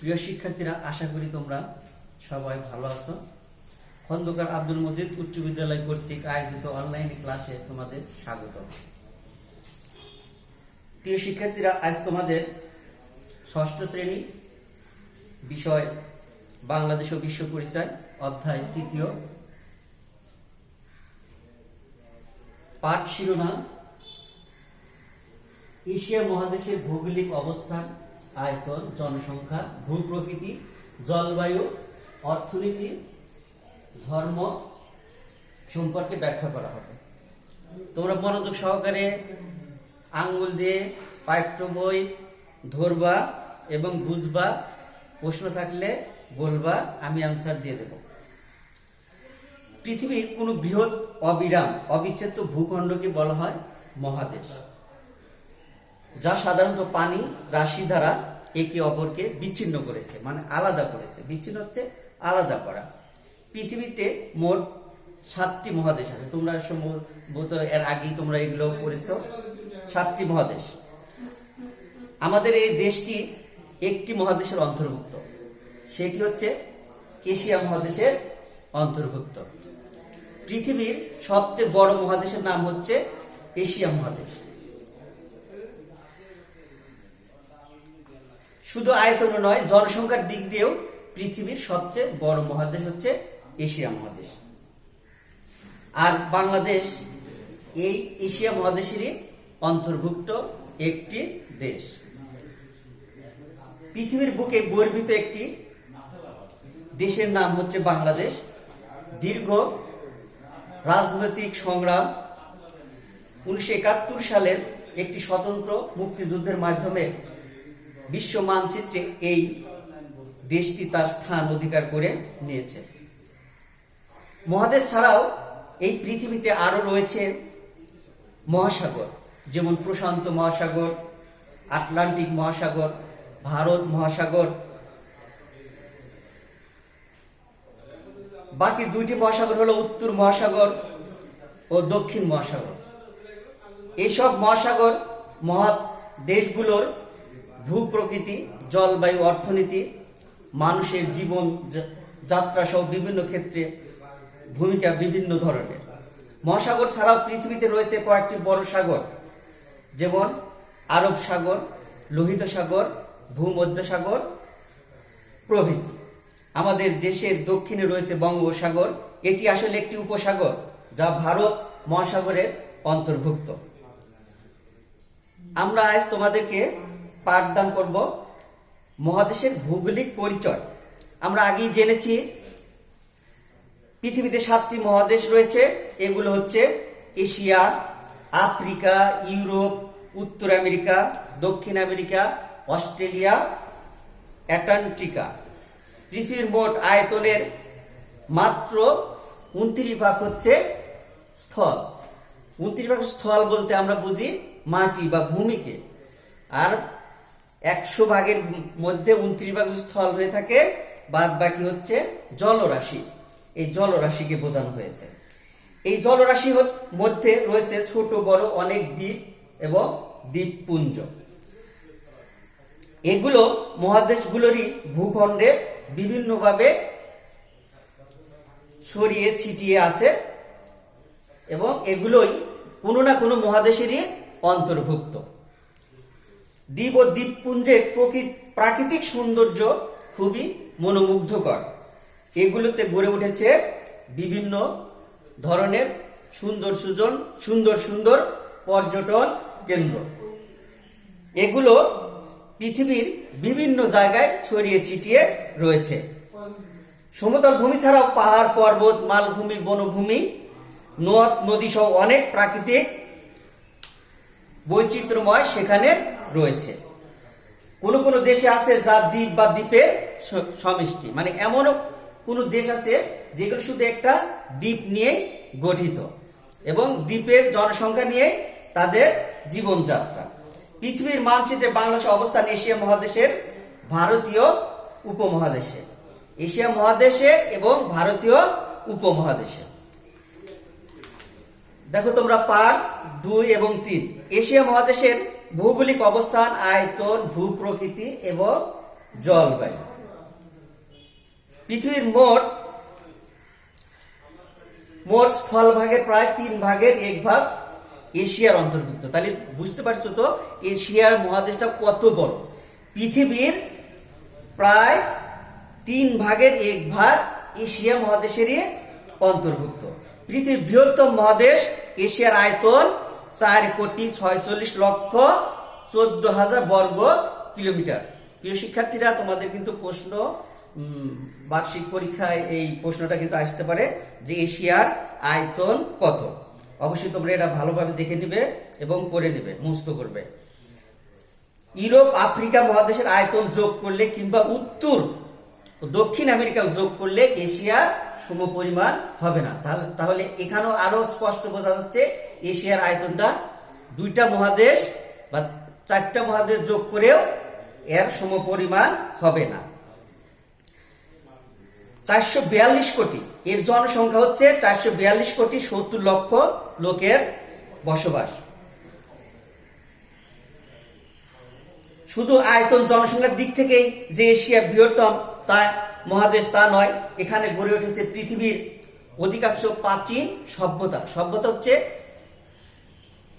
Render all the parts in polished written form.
প্রিয় শিক্ষার্থীরা, আশা করি তোমরা সবাই ভালো আছো। খন্দকার আব্দুল মজিদ উচ্চ বিদ্যালয় কর্তৃক আয়োজিত অনলাইন ক্লাসে তোমাদের স্বাগত। প্রিয় শিক্ষার্থীরা, আজ তোমাদের ষষ্ঠ শ্রেণী বিষয় বাংলাদেশ ও বিশ্ব পরিচয় অধ্যায় তৃতীয়, পাঠ শিরোনাম এশিয়া মহাদেশের ভৌগোলিক অবস্থান, আয়তন, জনসংখ্যা, ভূপ্রকৃতি, জলবায়ু, অর্থনীতি, ধর্ম সম্পর্কে ব্যাখ্যা করা হবে। তোমরা মনোযোগ সহকারে আঙ্গুল দিয়ে পাঠ্য বই ধরবা এবং বুঝবা। প্রশ্ন থাকলে বলবা, আমি আনসার দিয়ে দেব। পৃথিবীর কোন বৃহৎ অবিরাম অবিচ্ছেদ্য ভূখণ্ডকে বলা হয় মহাদেশ, যা সাধারণত পানি রাশি দ্বারা একে অপরকে বিচ্ছিন্ন করেছে, মানে আলাদা করেছে। বিচ্ছিন্ন হচ্ছে আলাদা করা। পৃথিবীতে মোট 7টি মহাদেশ আছে। তোমরা সম্ভবত এর আগেই তোমরা এগুলো পড়েছো। 7টি মহাদেশ। আমাদের এই দেশটি একটি মহাদেশের অন্তর্ভুক্ত, সেটি হচ্ছে এশিয়া মহাদেশের অন্তর্ভুক্ত। পৃথিবীর সবচেয়ে বড় মহাদেশের নাম হচ্ছে এশিয়া মহাদেশ। শুধু আয়তন নয়, জনসংখ্যার দিক দিয়েও পৃথিবীর সবচেয়ে বড় মহাদেশ হচ্ছে এশিয়া মহাদেশ। আর বাংলাদেশ এই এশিয়া মহাদেশেরই অন্তর্ভুক্ত একটি দেশ। পৃথিবীর বুকে গর্বিত একটি দেশের নাম হচ্ছে বাংলাদেশ। দীর্ঘ রাজনৈতিক সংগ্রাম 1971 সালের একটি স্বতন্ত্র মুক্তিযুদ্ধের মাধ্যমে বিশ্ব মানচিত্রে এই দেশটি তার স্থান অধিকার করে নিয়েছে। মহাদেশ ছাড়াও এই পৃথিবীতে আরো রয়েছে মহাসাগর, যেমন প্রশান্ত মহাসাগর, আটলান্টিক মহাসাগর, ভারত মহাসাগর। বাকি 2টি মহাসাগর হলো উত্তর মহাসাগর ও দক্ষিণ মহাসাগর। এইসব মহাসাগর মহাদেশগুলোর ভূপ্রকৃতি, জলবায়ু, অর্থনীতি, মানুষের জীবন যাত্রা সহ বিভিন্ন ক্ষেত্রে ভূমিকা বিভিন্ন ধরনের। মহাসাগর ছাড়াও পৃথিবীতে রয়েছে কয়েকটি বড় সাগর, যেমন আরব সাগর, লোহিত সাগর, ভূমধ্যসাগর প্রভৃতি। আমাদের দেশের দক্ষিণে রয়েছে বঙ্গোপসাগর। এটি আসলে একটি উপসাগর যা ভারত মহাসাগরের অন্তর্ভুক্ত। আমরা আজ তোমাদেরকে পাঠদান করব মহাদেশের ভৌগোলিক পরিচয়। আমরা আগেই জেনেছি পৃথিবীতে 7টি মহাদেশ রয়েছে। এগুলো হচ্ছে এশিয়া, আফ্রিকা, ইউরোপ, উত্তর আমেরিকা, দক্ষিণ আমেরিকা, অস্ট্রেলিয়া, অ্যান্টার্কটিকা। পৃথিবীর মোট আয়তনের মাত্র 29 হচ্ছে স্থল। 29 স্থল বলতে আমরা বুঝি মাটি বা ভূমিকে, আর 100 ভাগের মধ্যে 29 স্থল হয়ে থাকে, বাদ বাকি হচ্ছে জলরাশি। এই জলরাশিকে বোঝানো হয়েছে। এই জলরাশির মধ্যে রয়েছে ছোট বড় অনেক দ্বীপ এবং দ্বীপপুঞ্জ। এগুলো মহাদেশগুলোরই ভূখণ্ডে বিভিন্নভাবে ছড়িয়ে ছিটিয়ে আছে এবং এগুলোই কোনো না কোনো মহাদেশেরই অন্তর্ভুক্ত। দ্বীপ ও দ্বীপপুঞ্জের প্রাকৃতিক সৌন্দর্য খুবই মনোমুগ্ধকর। এগুলোতে গড়ে উঠেছে বিভিন্ন ধরনের সুন্দর সুন্দর পর্যটন কেন্দ্র। এগুলো পৃথিবীর বিভিন্ন জায়গায় ছড়িয়ে ছিটিয়ে রয়েছে। সমতল ভূমি ছাড়াও পাহাড়, পর্বত, মালভূমি, বনভূমি, নদ নদী সহ অনেক প্রাকৃতিক বৈচিত্র্যময় সেখানে রয়েছে। কোন কোন দেশে আছে যা দ্বীপ বা দ্বীপের সমষ্টি, মানে এমনও কোন দেশ আছে যেগুলো শুধু একটা দ্বীপ নিয়ে গঠিত এবং দ্বীপের জনসংখ্যা নিয়ে তাদের জীবনযাত্রা। পৃথিবীর মানচিত্রে বাংলাদেশের অবস্থান এশিয়া মহাদেশের ভারতীয় উপমহাদেশে, এশিয়া মহাদেশে এবং ভারতীয় উপমহাদেশে। দেখো তোমরা পার্ট 2 এবং 3। এশিয়া মহাদেশের ভৌগোলিক অবস্থান, আয়তন, ভূপ্রকৃতি এবং জলবায়ু। পৃথিবীর মোট স্থলভাগের প্রায় 1/3 এশিয়ার অন্তর্ভুক্ত। তাহলে বুঝতে পারছো তো এশিয়ার মহাদেশটা কত বড়। পৃথিবীর প্রায় 1/3 এশিয়া মহাদেশেরই অন্তর্ভুক্ত। পৃথিবীর বৃহত্তম মহাদেশ এশিয়ার আয়তন 4,46,14,000 বর্গ কিলোমিটার। প্রিয় শিক্ষার্থীরা, তোমাদের কিন্তু প্রশ্ন বার্ষিক পরীক্ষায় এই প্রশ্নটা কিন্তু আসতে পারে যে এশিয়ার আয়তন কত। অবশ্যই তোমরা এটা ভালোভাবে দেখে নিবে এবং করে নিবে, মুখস্থ করবে। ইউরোপ আফ্রিকা মহাদেশের আয়তন যোগ করলে কিংবা উত্তর ও দক্ষিণ আমেরিকা যোগ করলে এশিয়ার সমপরিমাণ হবে না। তাহলে এখানেও আরো স্পষ্ট বোঝা যাচ্ছে এশিয়ার আয়তনটা 2টা মহাদেশ বা 4টা মহাদেশ যোগ করেও এর সমপরিমাণ হবে না। 442 কোটি, এর জনসংখ্যা হচ্ছে 442 কোটি 70 লক্ষ লোকের বসবাস। শুধু আয়তন জনসংখ্যার দিক থেকেই যে এশিয়া বৃহত্তম তা মহাদেশ তা নয়, এখানে গড়ে উঠেছে পৃথিবীর অধিকাংশ প্রাচীন সভ্যতা।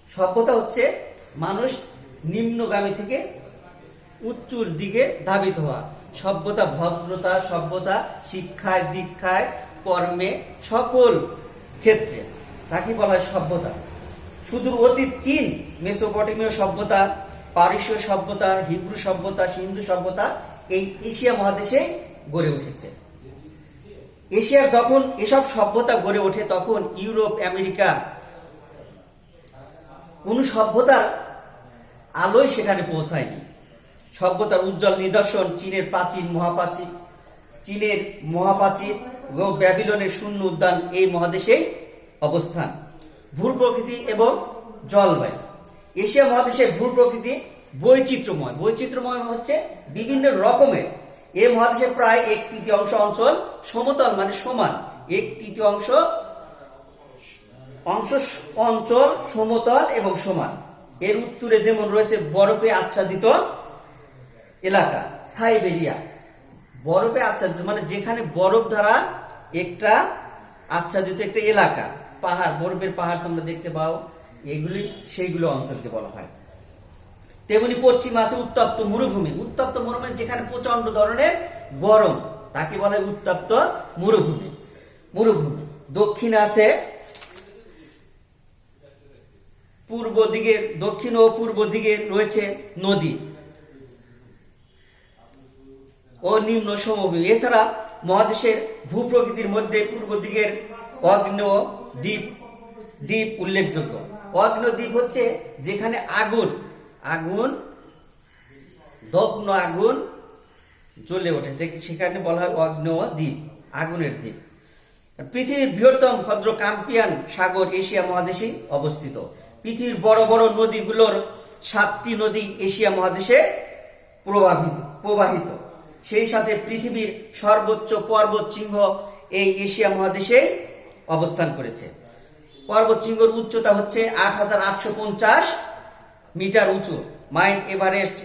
সভ্যতা হচ্ছে মানুষ নিম্নগামী থেকে উচ্চুর দিকে ধাবিত হওয়া। সভ্যতা ভদ্রতা, সভ্যতা শিক্ষায়, দীক্ষায়, কর্মে, সকল ক্ষেত্রে তাকে বলা হয় সভ্যতা। সুদূর অতীত চীন, মেসোপটেমীয় সভ্যতা, পারস্য সভ্যতা, হিব্রু সভ্যতা, সিন্ধু সভ্যতা এই এশিয়া মহাদেশে গড়ে উঠেছে। এশিয়ার যখন এসব সভ্যতা গড়ে ওঠে তখন ইউরোপ আমেরিকা কোন সভ্যতার আলোয় সেখানে পৌঁছায়নি। সভ্যতার উজ্জ্বল নিদর্শন চীনের মহাপ্রাচীর ও ব্যাবিলনের শূন্য উদ্যান এই মহাদেশেই অবস্থান। ভূপ্রকৃতি এবং জলবায়ু। এশিয়া মহাদেশের ভূপ্রকৃতি বৈচিত্র্যময় হচ্ছে বিভিন্ন রকমের। এই মহাদেশে প্রায় 1/3 অঞ্চল সমতল মানে সমান, 1/3 অঞ্চল সমতল এবং সমান। এর উত্তরে যেমন রয়েছে বরফে আচ্ছাদিত এলাকা সাইবেরিয়া, বরফে আচ্ছাদিত মানে যেখানে বরফ দ্বারা একটা আচ্ছাদিত একটা এলাকা, পাহাড়, বরফের পাহাড় তোমরা দেখতে পাও, সেইগুলো অঞ্চলকে বলা হয়। তেমনি পশ্চিম আছে উত্তপ্ত মরুভূমি যেখানে প্রচন্ড ধরনের গরম, তাকে বলে উত্তপ্ত মরুভূমি। দক্ষিণ আছে দক্ষিণ ও পূর্ব দিকে রয়েছে নদী ও নিম্ন সমভূমি। এছাড়া মহাদেশের ভূপ্রকৃতির মধ্যে পূর্ব দিকের আগ্নেয় দ্বীপ উল্লেখযোগ্য। আগ্নেয় দ্বীপ হচ্ছে যেখানে দগ্ন আগুন জ্বলে ওঠে, সেখানে বলা হয় আগ্নেয় দ্বীপ, আগুনের দ্বীপ। পৃথিবীর বৃহত্তম ক্ষুদ্র ক্যাম্পিয়ান সাগর এশিয়া মহাদেশে অবস্থিত। পৃথিবীর বড় বড় নদীগুলোর 7টি নদী এশিয়া মহাদেশে প্রবাহিত। সেই সাথে পৃথিবীর সর্বোচ্চ পর্বত শৃঙ্গ এই এশিয়া মহাদেশে অবস্থান করেছে। পর্বত শৃঙ্গের উচ্চতা হচ্ছে 8,850 মিটার উঁচু। মাউন্ট এভারেস্ট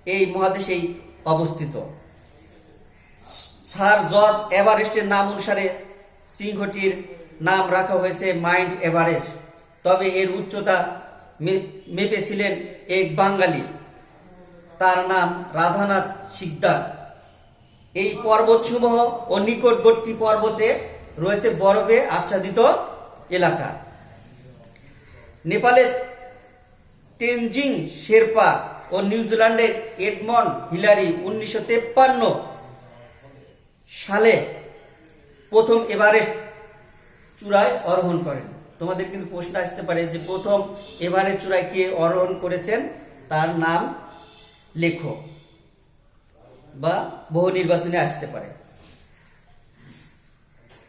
এই মহাদেশেই অবস্থিত। স্যার জর্জ এভারেস্টের নাম অনুসারে শৃঙ্গটির নাম রাখা হয়েছে মাউন্ট এভারেস্ট। তবে এর উচ্চতা মেপেছিলেন এক বাঙালি, তার নাম রাধানাথ সিকদার। এই পর্বতসমূহ ও নিকটবর্তী পর্বতে রয়েছে বরফে আচ্ছাদিত এলাকা। নেপালের তেনজিং শেরপা ও নিউজিল্যান্ডের এডমন্ড হিলারি 1953 সালে প্রথম এভারেস্ট চূড়ায় আরোহণ করেন। তোমাদের কিন্তু প্রশ্ন আসতে পারে যে প্রথম এভারেস্ট চূড়ায় কে আরোহণ করেছেন, তার নাম লেখো বা বহু নির্বাচনে আসতে পারে।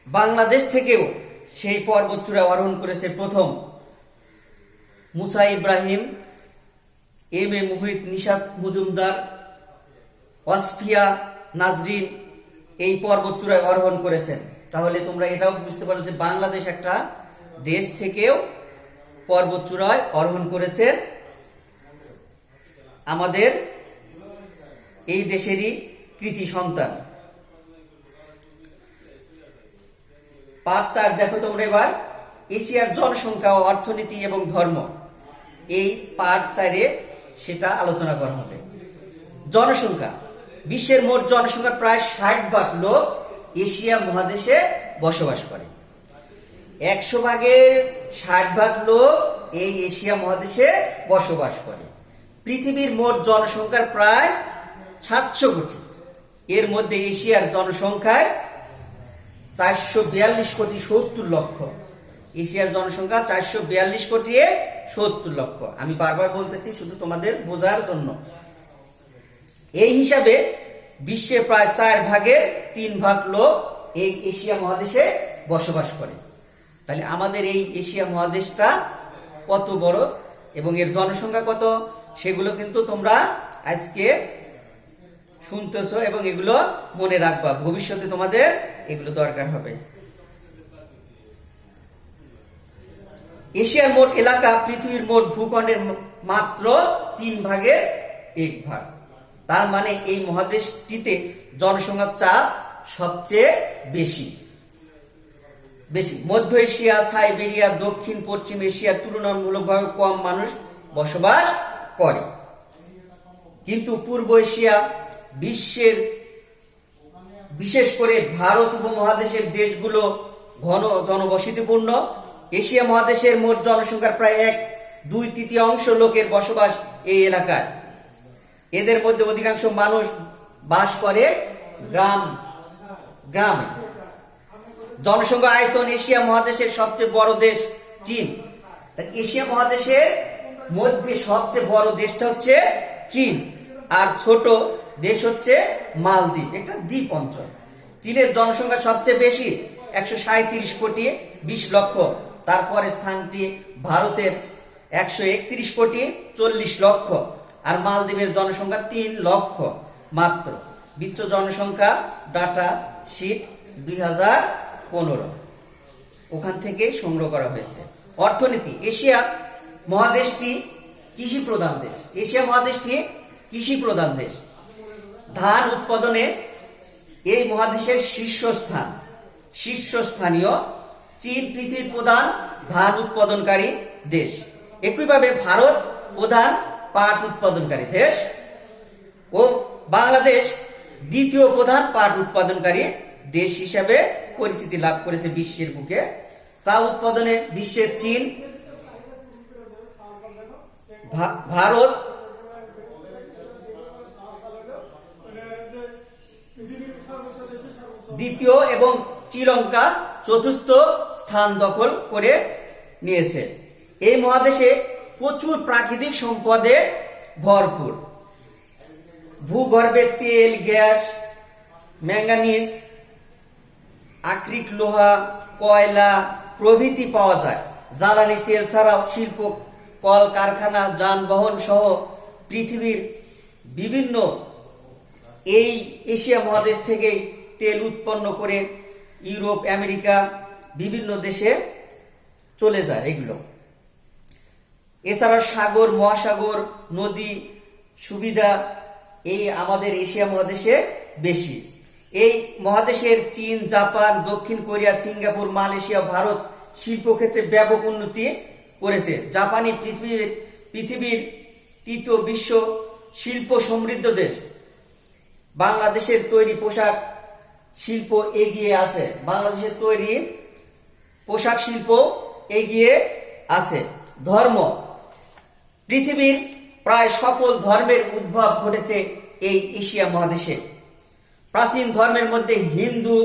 বাংলাদেশ থেকেও সেই পর্বত চূড়ায় আরোহণ করেছে প্রথম মুসা ইব্রাহিম, M.A. মুহিত, নিশাত মজুমদার, ওয়াসফিয়া নাজরিন এই পর্বত চূড়ায় আরোহণ করেছেন। তাহলে তোমরা এটাও বুঝতে পারো যে বাংলাদেশ একটা দেশ থেকেও পর্বত চূড়ায় আরোহণ করেছে আমাদের এই দেশেরই কৃতি সন্তান। পার্ট 4 দেখো তোমরা এবার, এশিয়ার জনসংখ্যা, অর্থনীতি এবং ধর্ম। এই পার্ট 4-এ সেটা আলোচনা করা হবে। জনসংখ্যা, বিশ্বের মোট জনসংখ্যার প্রায় 60% লোক এশিয়া মহাদেশে বসবাস করে। 100 ভাগের 60% লোক এই এশিয়া মহাদেশে বসবাস করে। পৃথিবীর মোট জনসংখ্যার প্রায় 700 কোটি। এর মধ্যে এশিয়ার জনসংখ্যায় 442 কোটি 70 লক্ষ। এশিয়ার জনসংখ্যা 442 কোটি 70 লক্ষ। আমি বারবার বলতেছি শুধু তোমাদের বোঝার জন্য। এই হিসাবে বিশ্বে প্রায় 4 ভাগের 3 ভাগ লোক এই এশিয়া মহাদেশে বসবাস করে। তাহলে আমাদের এই এশিয়া মহাদেশটা কত বড় এবং এর জনসংখ্যা কত, সেগুলো কিন্তু তোমরা আজকে শুনতেছো এবং এগুলো মনে রাখবা, ভবিষ্যতে তোমাদের এগুলো দরকার হবে। এশিয়ার মোট এলাকা পৃথিবীর মোট ভূখণ্ডের মাত্র 3 ভাগের 1 ভাগ। তার মানে এই মহাদেশটিতে জনসংখ্যার চাপ সবচেয়ে বেশি। মধ্য এশিয়া, সাইবেরিয়া, দক্ষিণ পশ্চিম এশিয়ার তুলনামূলকভাবে কম মানুষ বসবাস করে। কিন্তু পূর্ব এশিয়া, বিশ্বের বিশেষ করে ভারত উপমহাদেশের দেশগুলো ঘন জনবসতিপূর্ণ। এশিয়া মহাদেশের মোট জনসংখ্যার প্রায় 1/2 লোকের বসবাস এই এলাকায়। এদের মধ্যে অধিকাংশ মানুষ বাস করে গ্রামে। জনসংখ্যা, আয়তন, এশিয়া মহাদেশের সবচেয়ে বড় দেশ চীন। এশিয়া মহাদেশের মধ্যে সবচেয়ে বড় দেশটা হচ্ছে চীন, আর ছোট দেশ হচ্ছে মালদ্বীপ, এটা দ্বীপ অঞ্চল। চীনের জনসংখ্যা সবচেয়ে বেশি, 137 কোটি 20 লক্ষ। তারপরে স্থানটি ভারতের 131 কোটি 40 লক্ষ, আর মালদ্বীপের জনসংখ্যা 3 লক্ষ মাত্র। বিশ্ব জনসংখ্যা ডাটা শীট 2015, ওখান থেকে সংগ্রহ করা হয়েছে। অর্থনীতি, এশিয়া মহাদেশটি কৃষি প্রধান দেশ। এশিয়া মহাদেশটি কৃষি প্রধান দেশ। ধান উৎপাদনে এই মহাদেশের শীর্ষস্থানীয়। চীন পৃথিবীর প্রধান ধান উৎপাদনকারী দেশ। একইভাবে ভারত প্রধান পাট উৎপাদনকারী দেশ ও বাংলাদেশ দ্বিতীয় প্রধান পাট উৎপাদনকারী দেশ হিসাবে পরিচিতি লাভ করেছে বিশ্বের বুকে। চা উৎপাদনে বিশ্বের চীন, ভারত দ্বিতীয় এবং শ্রীলঙ্কা চতুর্থ স্থান দখল করে নিয়েছে। এই মহাদেশে প্রচুর প্রাকৃতিক সম্পদে ভরপুর। ভূগর্ভে তেল, গ্যাস, ম্যাঙ্গানিজ, আকরিক লোহা, কয়লা প্রভৃতি পাওয়া যায়। জ্বালানি তেল ছাড়াও শিল্প, কল কারখানা, যানবাহন সহ পৃথিবীর বিভিন্ন এই এশিয়া মহাদেশ থেকে তেল উৎপন্ন করে ইউরোপ, আমেরিকা বিভিন্ন দেশে চলে যায় এগুলো। এছাড়া সাগর, মহাসাগর, নদী সুবিধা এই আমাদের এশিয়া মহাদেশে বেশি। এই মহাদেশের চীন, জাপান, দক্ষিণ কোরিয়া, সিঙ্গাপুর, মালয়েশিয়া, ভারত শিল্পক্ষেত্রে ব্যাপক উন্নতি করেছে। জাপানি পৃথিবীর তৃতীয় বিশ্ব শিল্প সমৃদ্ধ দেশ। বাংলাদেশের তৈরি পোশাক শিল্প এগিয়ে আছে। বাংলাদেশের তৈরি পোশাক শিল্প এগিয়ে আছে। ধর্ম, পৃথিবীর প্রায় সকল ধর্মের উদ্ভব ঘটেছে এই এশিয়া মহাদেশে। প্রাচীন ধর্মের মধ্যে হিন্দু,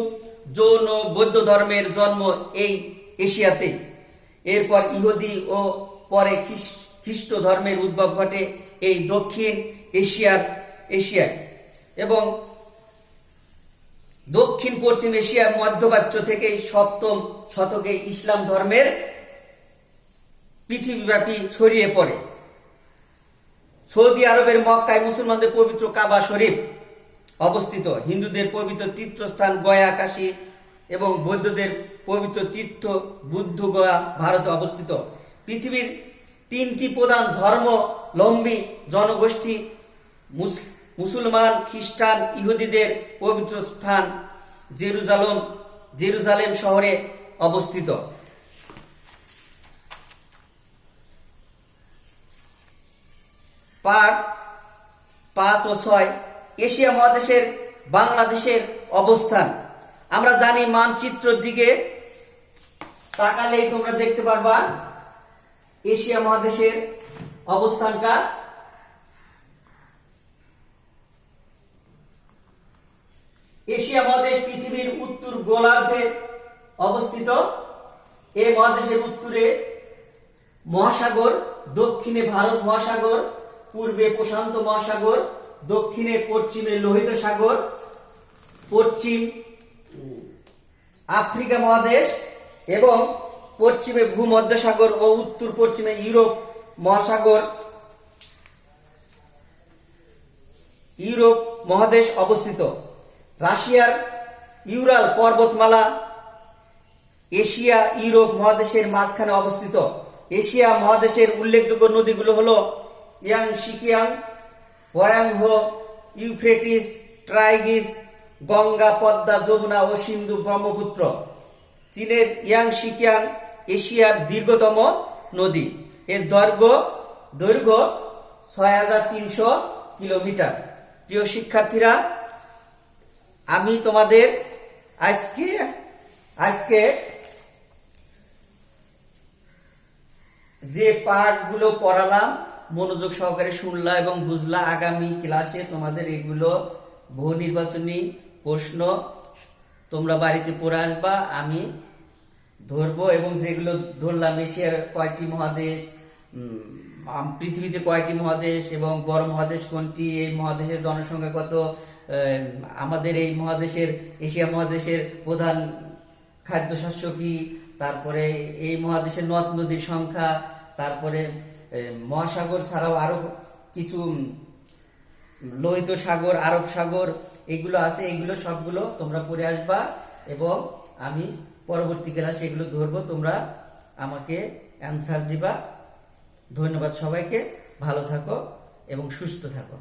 জৈন, বৌদ্ধ ধর্মের জন্ম এই এশিয়াতে। এরপর ইহুদি ও পরে খ্রিস্ট ধর্মের উদ্ভব ঘটে এই দক্ষিণ এশিয়ায় এবং দক্ষিণ পশ্চিম এশিয়ার মধ্যপ্রাচ্য থেকে 7ম শতকে ইসলাম ধর্মের পৃথিবীব্যাপী ছড়িয়ে পড়ে। সৌদি আরবের মক্কায় মুসলমানদের পবিত্র কাবা শরীফ অবস্থিত। হিন্দুদের পবিত্র তীর্থস্থান গয়া, কাশী এবং বৌদ্ধদের পবিত্র তীর্থ বুদ্ধ গয়া ভারতে অবস্থিত। পৃথিবীর 3টি প্রধান ধর্মাবলম্বী জনগোষ্ঠী মুসলমান, খ্রিস্টান, ইহুদিদের পবিত্র স্থান জেরুজালেম শহরে অবস্থিত। পার্ট 5 ও 6 এশিয়া মহাদেশের বাংলাদেশের অবস্থান। আমরা জানি মানচিত্রের দিকে তাকালেই তোমরা দেখতে পারবা এশিয়া মহাদেশের অবস্থানটা। এশিয়া মহাদেশ পৃথিবীর উত্তর গোলার্ধে অবস্থিত। এই মহাদেশের উত্তরে মহাসাগর, দক্ষিণে ভারত মহাসাগর, পূর্বে প্রশান্ত মহাসাগর, দক্ষিণে পশ্চিমে লোহিত সাগর, পশ্চিম আফ্রিকা মহাদেশ এবং পশ্চিমে ভূমধ্যসাগর ও উত্তর পশ্চিমে ইউরোপ মহাসাগর, ইউরোপ মহাদেশ অবস্থিত। রাশিয়ার ইউরাল পর্বতমালা এশিয়া ইউরোপ মহাদেশের মাঝখানে অবস্থিত। এশিয়া মহাদেশের উল্লেখযোগ্য নদীগুলো হলো Yangtze Kiang, Hwang Ho, Euphrates, Tigris, Ganga, Padma, Jamuna ও সিন্ধু, ব্রহ্মপুত্র। চীনের ইয়াংশিকিয়াং এশিয়ার দীর্ঘতম নদী। এর দৈর্ঘ্য ৬৩০০ কিলোমিটার। প্রিয় শিক্ষার্থীরা, আমি তোমাদের আজকে যে পাঠগুলো পড়ালাম মনোযোগ সহকারে শুনলা এবং বুঝলা। আগামী ক্লাসে তোমাদের এগুলো বহু নির্বাচনী প্রশ্ন তোমরা বাড়িতে পড়ে আসবা, আমি ধরবো। এবং যেগুলো ধরলাম, এশিয়ার কয়টি মহাদেশ, পৃথিবীতে কয়টি মহাদেশ এবং বড় মহাদেশ কোনটি, এই মহাদেশের জনসংখ্যা কত, আমাদের এই মহাদেশের এশিয়া মহাদেশের প্রধান খাদ্যশস্য কি, তারপরে এই মহাদেশের নদ নদীর সংখ্যা, তারপরে মহাসাগর ছাড়াও আরো কিছু লোহিত সাগর, আরব সাগর এগুলো আছে। এগুলো সবগুলো তোমরা পড়ে আসবা এবং আমি পরবর্তী ক্লাসে এগুলো ধরবো, তোমরা আমাকে অ্যান্সার দিবা। ধন্যবাদ সবাইকে, ভালো থাকো এবং সুস্থ থাকো।